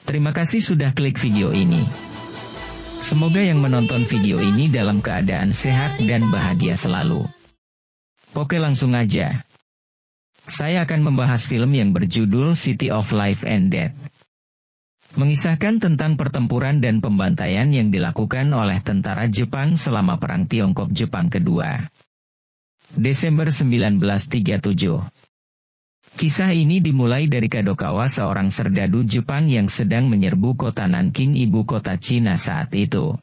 Terima kasih sudah klik video ini. Semoga yang menonton video ini dalam keadaan sehat dan bahagia selalu. Oke, langsung aja. Saya akan membahas film yang berjudul City of Life and Death. Mengisahkan tentang pertempuran dan pembantaian yang dilakukan oleh tentara Jepang selama Perang Tiongkok-Jepang kedua. Desember 1937. Kisah ini dimulai dari Kadokawa, seorang serdadu Jepang yang sedang menyerbu kota Nanking, ibu kota Cina saat itu.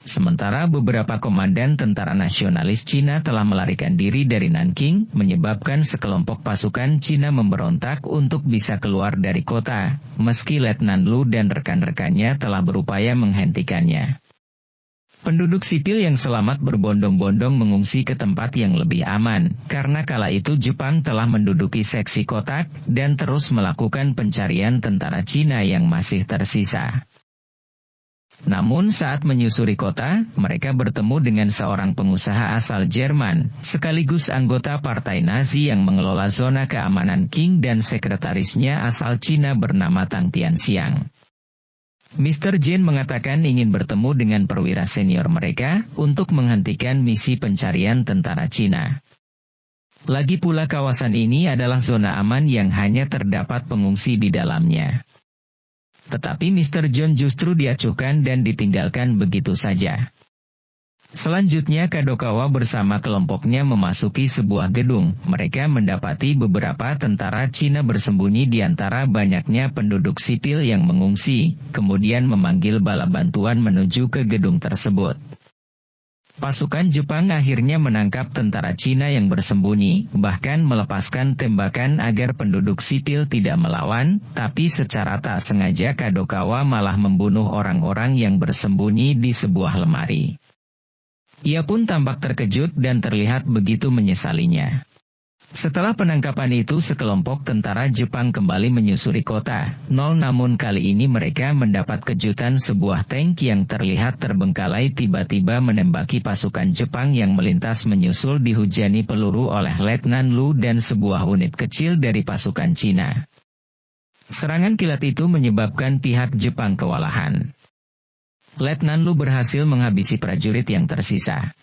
Sementara beberapa komandan tentara nasionalis Cina telah melarikan diri dari Nanking, menyebabkan sekelompok pasukan Cina memberontak untuk bisa keluar dari kota, meski Letnan Lu dan rekan-rekannya telah berupaya menghentikannya. Penduduk sipil yang selamat berbondong-bondong mengungsi ke tempat yang lebih aman, karena kala itu Jepang telah menduduki seksi kota, dan terus melakukan pencarian tentara Cina yang masih tersisa. Namun saat menyusuri kota, mereka bertemu dengan seorang pengusaha asal Jerman, sekaligus anggota partai Nazi yang mengelola zona keamanan Qing dan sekretarisnya asal Cina bernama Tang Tianxiang. Mr. Jin mengatakan ingin bertemu dengan perwira senior mereka, untuk menghentikan misi pencarian tentara Cina. Lagi pula kawasan ini adalah zona aman yang hanya terdapat pengungsi di dalamnya. Tetapi Mr. John justru diacuhkan dan ditinggalkan begitu saja. Selanjutnya Kadokawa bersama kelompoknya memasuki sebuah gedung. Mereka mendapati beberapa tentara Cina bersembunyi di antara banyaknya penduduk sipil yang mengungsi, kemudian memanggil bala bantuan menuju ke gedung tersebut. Pasukan Jepang akhirnya menangkap tentara Cina yang bersembunyi, bahkan melepaskan tembakan agar penduduk sipil tidak melawan, tapi secara tak sengaja Kadokawa malah membunuh orang-orang yang bersembunyi di sebuah lemari. Ia pun tampak terkejut dan terlihat begitu menyesalinya. Setelah penangkapan itu sekelompok tentara Jepang kembali menyusuri kota, namun kali ini mereka mendapat kejutan, sebuah tank yang terlihat terbengkalai tiba-tiba menembaki pasukan Jepang yang melintas menyusul dihujani peluru oleh Letnan Lu dan sebuah unit kecil dari pasukan Cina. Serangan kilat itu menyebabkan pihak Jepang kewalahan. Letnan Lu berhasil menghabisi prajurit yang tersisa.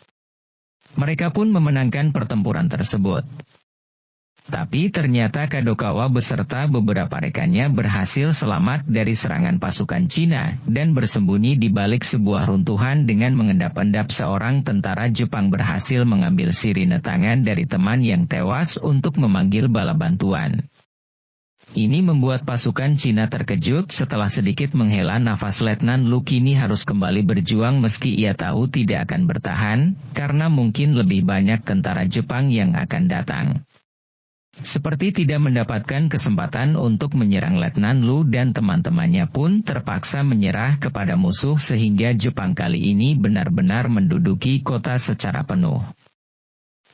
Mereka pun memenangkan pertempuran tersebut. Tapi ternyata Kadokawa beserta beberapa rekannya berhasil selamat dari serangan pasukan Cina, dan bersembunyi di balik sebuah runtuhan dengan mengendap-endap. Seorang tentara Jepang berhasil mengambil sirine tangan dari teman yang tewas untuk memanggil bala bantuan. Ini membuat pasukan Cina terkejut. Setelah sedikit menghela nafas, Letnan Lu kini harus kembali berjuang meski ia tahu tidak akan bertahan, karena mungkin lebih banyak tentara Jepang yang akan datang. Seperti tidak mendapatkan kesempatan untuk menyerang, Letnan Lu dan teman-temannya pun terpaksa menyerah kepada musuh sehingga Jepang kali ini benar-benar menduduki kota secara penuh.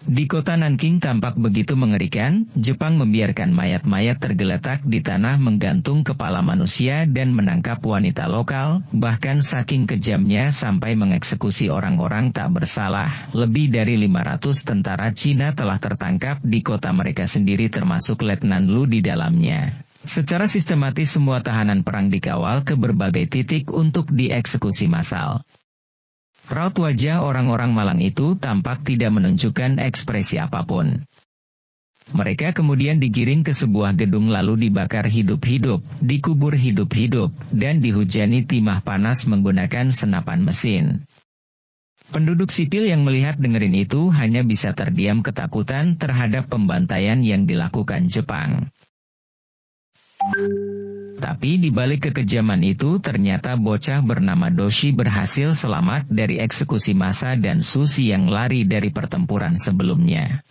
Di kota Nanking tampak begitu mengerikan. Jepang membiarkan mayat-mayat tergeletak di tanah, menggantung kepala manusia dan menangkap wanita lokal, bahkan saking kejamnya sampai mengeksekusi orang-orang tak bersalah. Lebih dari 500 tentara Cina telah tertangkap di kota mereka sendiri, termasuk Letnan Lu di dalamnya. Secara sistematis semua tahanan perang dikawal ke berbagai titik untuk dieksekusi massal. Raut wajah orang-orang malang itu tampak tidak menunjukkan ekspresi apapun. Mereka kemudian digiring ke sebuah gedung lalu dibakar hidup-hidup, dikubur hidup-hidup, dan dihujani timah panas menggunakan senapan mesin. Penduduk sipil yang melihat dengerin itu hanya bisa terdiam ketakutan terhadap pembantaian yang dilakukan Jepang. Tapi di balik kekejaman itu ternyata bocah bernama Doshi berhasil selamat dari eksekusi massa dan Susi yang lari dari pertempuran sebelumnya.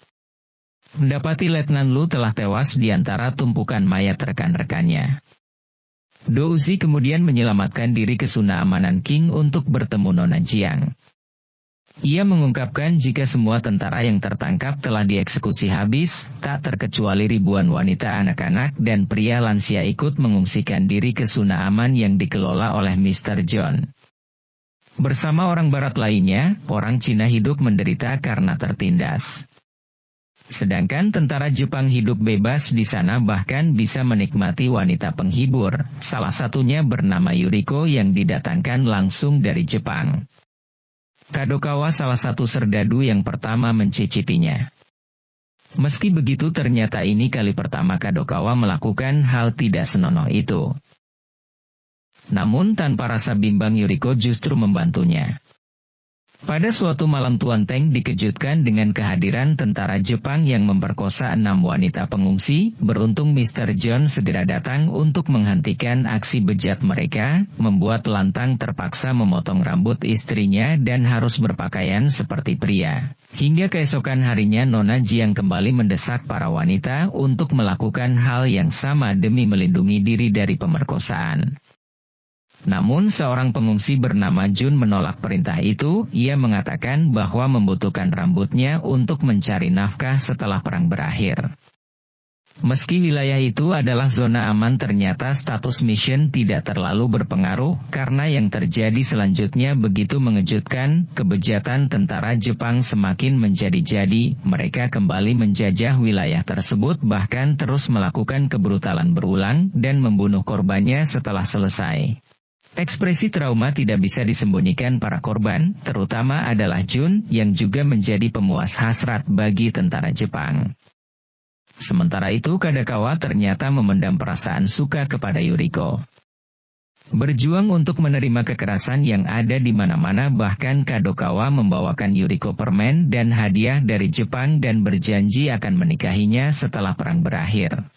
Mendapati Letnan Lu telah tewas di antara tumpukan mayat rekan-rekannya. Douzi kemudian menyelamatkan diri ke zona amanan Qing untuk bertemu Nona Jiang. Ia mengungkapkan jika semua tentara yang tertangkap telah dieksekusi habis, tak terkecuali ribuan wanita, anak-anak, dan pria lansia ikut mengungsikan diri ke zona aman yang dikelola oleh Mr. John. Bersama orang barat lainnya, orang Cina hidup menderita karena tertindas. Sedangkan tentara Jepang hidup bebas di sana bahkan bisa menikmati wanita penghibur, salah satunya bernama Yuriko yang didatangkan langsung dari Jepang. Kadokawa salah satu serdadu yang pertama mencicipinya. Meski begitu ternyata ini kali pertama Kadokawa melakukan hal tidak senonoh itu. Namun tanpa rasa bimbang Yuriko justru membantunya. Pada suatu malam Tuan Teng dikejutkan dengan kehadiran tentara Jepang yang memperkosa 6 wanita pengungsi. Beruntung Mr. John segera datang untuk menghentikan aksi bejat mereka, membuat Lantang terpaksa memotong rambut istrinya dan harus berpakaian seperti pria. Hingga keesokan harinya Nona Jiang kembali mendesak para wanita untuk melakukan hal yang sama demi melindungi diri dari pemerkosaan. Namun seorang pengungsi bernama Jun menolak perintah itu. Ia mengatakan bahwa membutuhkan rambutnya untuk mencari nafkah setelah perang berakhir. Meski wilayah itu adalah zona aman, ternyata status mission tidak terlalu berpengaruh karena yang terjadi selanjutnya begitu mengejutkan. Kebejatan tentara Jepang semakin menjadi-jadi. Mereka kembali menjajah wilayah tersebut, bahkan terus melakukan kebrutalan berulang dan membunuh korbannya setelah selesai. Ekspresi trauma tidak bisa disembunyikan para korban, terutama adalah Jun, yang juga menjadi pemuas hasrat bagi tentara Jepang. Sementara itu Kadokawa ternyata memendam perasaan suka kepada Yuriko. Berjuang untuk menerima kekerasan yang ada di mana-mana, bahkan Kadokawa membawakan Yuriko permen dan hadiah dari Jepang dan berjanji akan menikahinya setelah perang berakhir.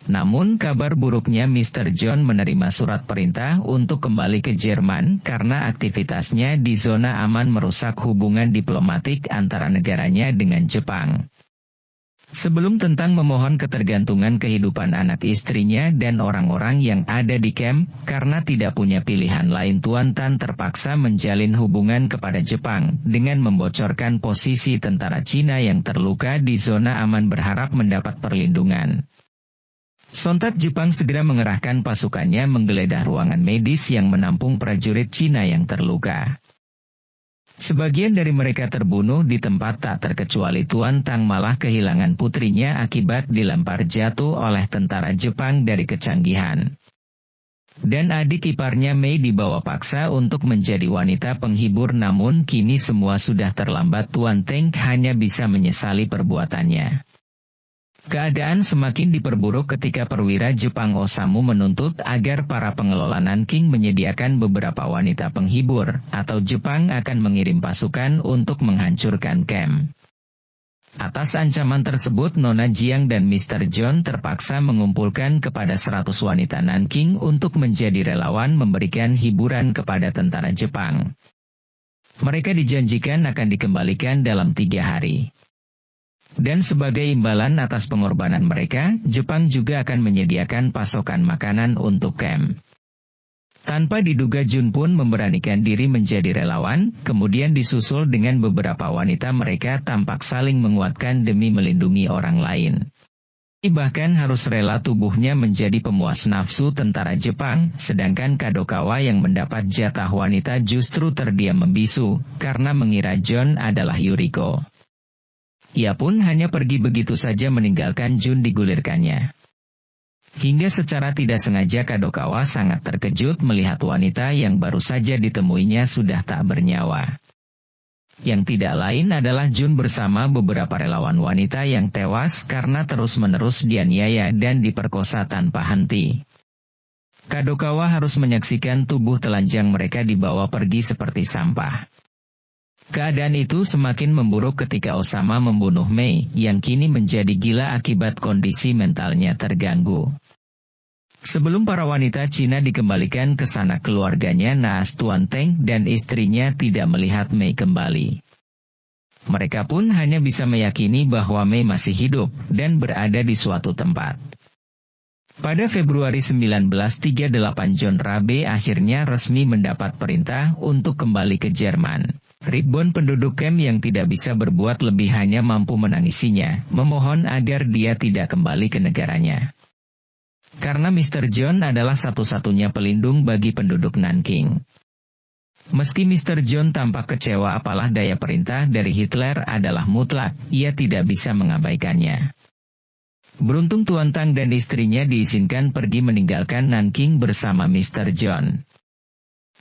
Namun kabar buruknya Mr. John menerima surat perintah untuk kembali ke Jerman karena aktivitasnya di zona aman merusak hubungan diplomatik antara negaranya dengan Jepang. Sebelum tentang memohon ketergantungan kehidupan anak istrinya dan orang-orang yang ada di camp, karena tidak punya pilihan lain Tuan Tan terpaksa menjalin hubungan kepada Jepang dengan membocorkan posisi tentara Cina yang terluka di zona aman berharap mendapat perlindungan. Sontak Jepang segera mengerahkan pasukannya menggeledah ruangan medis yang menampung prajurit Cina yang terluka. Sebagian dari mereka terbunuh di tempat, tak terkecuali Tuan Tang malah kehilangan putrinya akibat dilempar jatuh oleh tentara Jepang dari kecanggihan. Dan adik iparnya Mei dibawa paksa untuk menjadi wanita penghibur, namun kini semua sudah terlambat. Tuan Teng hanya bisa menyesali perbuatannya. Keadaan semakin diperburuk ketika perwira Jepang Osamu menuntut agar para pengelola Nanking menyediakan beberapa wanita penghibur, atau Jepang akan mengirim pasukan untuk menghancurkan camp. Atas ancaman tersebut Nona Jiang dan Mr. John terpaksa mengumpulkan kepada 100 wanita Nanking untuk menjadi relawan memberikan hiburan kepada tentara Jepang. Mereka dijanjikan akan dikembalikan dalam 3 hari. Dan sebagai imbalan atas pengorbanan mereka, Jepang juga akan menyediakan pasokan makanan untuk camp. Tanpa diduga Jun pun memberanikan diri menjadi relawan, kemudian disusul dengan beberapa wanita. Mereka tampak saling menguatkan demi melindungi orang lain. Bahkan harus rela tubuhnya menjadi pemuas nafsu tentara Jepang, sedangkan Kadokawa yang mendapat jatah wanita justru terdiam membisu, karena mengira John adalah Yuriko. Ia pun hanya pergi begitu saja meninggalkan Jun digulirkannya. Hingga secara tidak sengaja Kadokawa sangat terkejut melihat wanita yang baru saja ditemuinya sudah tak bernyawa. Yang tidak lain adalah Jun bersama beberapa relawan wanita yang tewas karena terus-menerus dianiaya dan diperkosa tanpa henti. Kadokawa harus menyaksikan tubuh telanjang mereka dibawa pergi seperti sampah. Keadaan itu semakin memburuk ketika Osama membunuh Mei, yang kini menjadi gila akibat kondisi mentalnya terganggu. Sebelum para wanita Cina dikembalikan ke sanak keluarganya, naas Tuan Teng dan istrinya tidak melihat Mei kembali. Mereka pun hanya bisa meyakini bahwa Mei masih hidup dan berada di suatu tempat. Pada Februari 1938 John Rabe akhirnya resmi mendapat perintah untuk kembali ke Jerman. Ribuan penduduk camp yang tidak bisa berbuat lebih hanya mampu menangisinya, memohon agar dia tidak kembali ke negaranya. Karena Mr. John adalah satu-satunya pelindung bagi penduduk Nanking. Meski Mr. John tampak kecewa, apalah daya, perintah dari Hitler adalah mutlak, ia tidak bisa mengabaikannya. Beruntung Tuan Tang dan istrinya diizinkan pergi meninggalkan Nanking bersama Mr. John.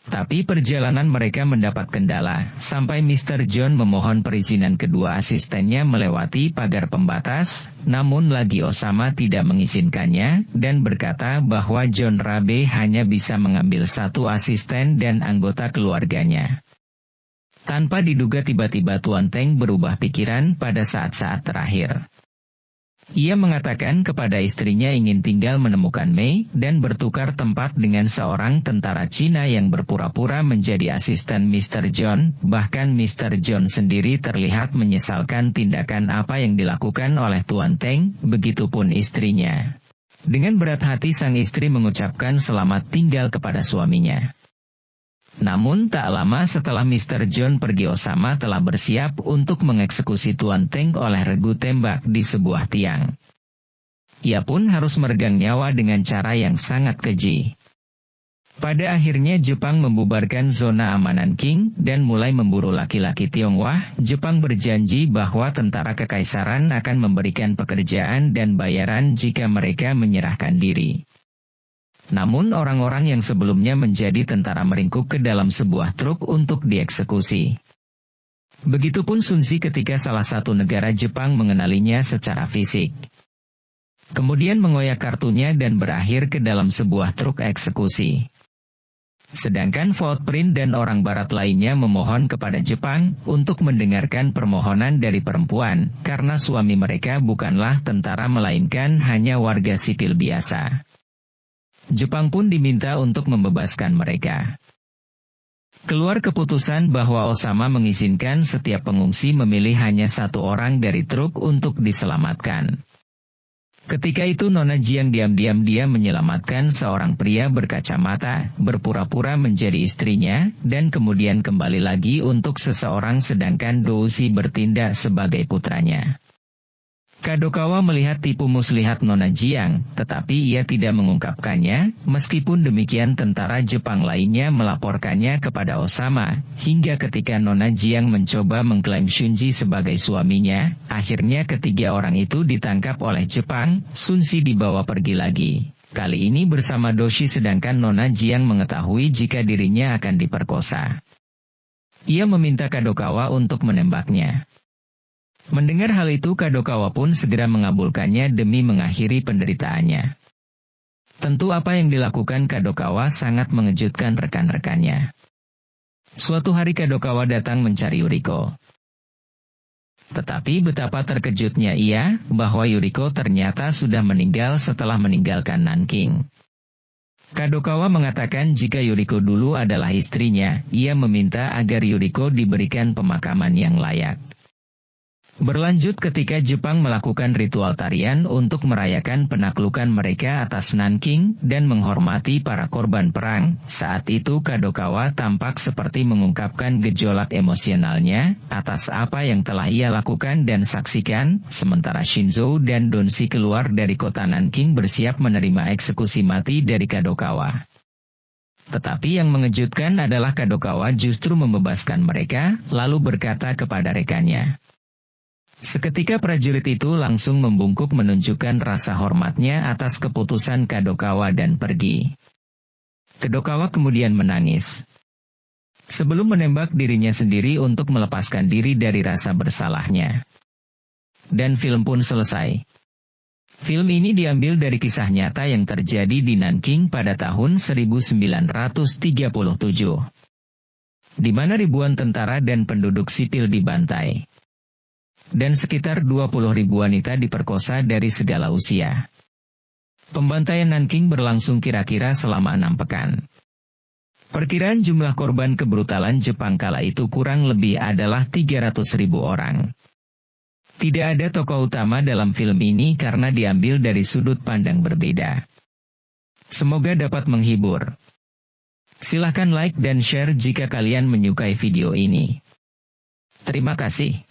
Tapi perjalanan mereka mendapat kendala, sampai Mr. John memohon perizinan kedua asistennya melewati pagar pembatas, namun lagi Osama tidak mengizinkannya, dan berkata bahwa John Rabe hanya bisa mengambil satu asisten dan anggota keluarganya. Tanpa diduga tiba-tiba Tuan Teng berubah pikiran pada saat-saat terakhir. Ia mengatakan kepada istrinya ingin tinggal menemukan Mei dan bertukar tempat dengan seorang tentara Cina yang berpura-pura menjadi asisten Mr. John. Bahkan Mr. John sendiri terlihat menyesalkan tindakan apa yang dilakukan oleh Tuan Teng, begitupun istrinya. Dengan berat hati sang istri mengucapkan selamat tinggal kepada suaminya. Namun tak lama setelah Mr. John pergi, Osama telah bersiap untuk mengeksekusi Tuan Teng oleh regu tembak di sebuah tiang. Ia pun harus meregang nyawa dengan cara yang sangat keji. Pada akhirnya Jepang membubarkan zona aman Nanking dan mulai memburu laki-laki Tionghoa. Jepang berjanji bahwa tentara kekaisaran akan memberikan pekerjaan dan bayaran jika mereka menyerahkan diri. Namun orang-orang yang sebelumnya menjadi tentara meringkuk ke dalam sebuah truk untuk dieksekusi. Begitupun Sun Zi ketika salah satu negara Jepang mengenalinya secara fisik. Kemudian mengoyak kartunya dan berakhir ke dalam sebuah truk eksekusi. Sedangkan Footprint dan orang barat lainnya memohon kepada Jepang untuk mendengarkan permohonan dari perempuan, karena suami mereka bukanlah tentara melainkan hanya warga sipil biasa. Jepang pun diminta untuk membebaskan mereka. Keluar keputusan bahwa Osama mengizinkan setiap pengungsi memilih hanya satu orang dari truk untuk diselamatkan. Ketika itu Nona Jiang diam-diam dia menyelamatkan seorang pria berkacamata, berpura-pura menjadi istrinya, dan kemudian kembali lagi untuk seseorang sedangkan Dousi bertindak sebagai putranya. Kadokawa melihat tipu muslihat Nona Jiang, tetapi ia tidak mengungkapkannya. Meskipun demikian tentara Jepang lainnya melaporkannya kepada Osama, hingga ketika Nona Jiang mencoba mengklaim Shunji sebagai suaminya, akhirnya ketiga orang itu ditangkap oleh Jepang. Sun Zi dibawa pergi lagi, kali ini bersama Doshi, sedangkan Nona Jiang mengetahui jika dirinya akan diperkosa. Ia meminta Kadokawa untuk menembaknya. Mendengar hal itu Kadokawa pun segera mengabulkannya demi mengakhiri penderitaannya. Tentu apa yang dilakukan Kadokawa sangat mengejutkan rekan-rekannya. Suatu hari Kadokawa datang mencari Yuriko. Tetapi betapa terkejutnya ia bahwa Yuriko ternyata sudah meninggal setelah meninggalkan Nanking. Kadokawa mengatakan jika Yuriko dulu adalah istrinya, ia meminta agar Yuriko diberikan pemakaman yang layak. Berlanjut ketika Jepang melakukan ritual tarian untuk merayakan penaklukan mereka atas Nanking dan menghormati para korban perang. Saat itu Kadokawa tampak seperti mengungkapkan gejolak emosionalnya atas apa yang telah ia lakukan dan saksikan, sementara Shinzo dan Donshi keluar dari kota Nanking bersiap menerima eksekusi mati dari Kadokawa. Tetapi yang mengejutkan adalah Kadokawa justru membebaskan mereka, lalu berkata kepada rekannya. Seketika prajurit itu langsung membungkuk menunjukkan rasa hormatnya atas keputusan Kadokawa dan pergi. Kadokawa kemudian menangis. Sebelum menembak dirinya sendiri untuk melepaskan diri dari rasa bersalahnya. Dan film pun selesai. Film ini diambil dari kisah nyata yang terjadi di Nanking pada tahun 1937. Di mana ribuan tentara dan penduduk sipil dibantai. Dan sekitar 20.000 wanita diperkosa dari segala usia. Pembantaian Nanking berlangsung kira-kira selama 6 pekan. Perkiraan jumlah korban kebrutalan Jepang kala itu kurang lebih adalah 300.000 orang. Tidak ada tokoh utama dalam film ini karena diambil dari sudut pandang berbeda. Semoga dapat menghibur. Silahkan like dan share jika kalian menyukai video ini. Terima kasih.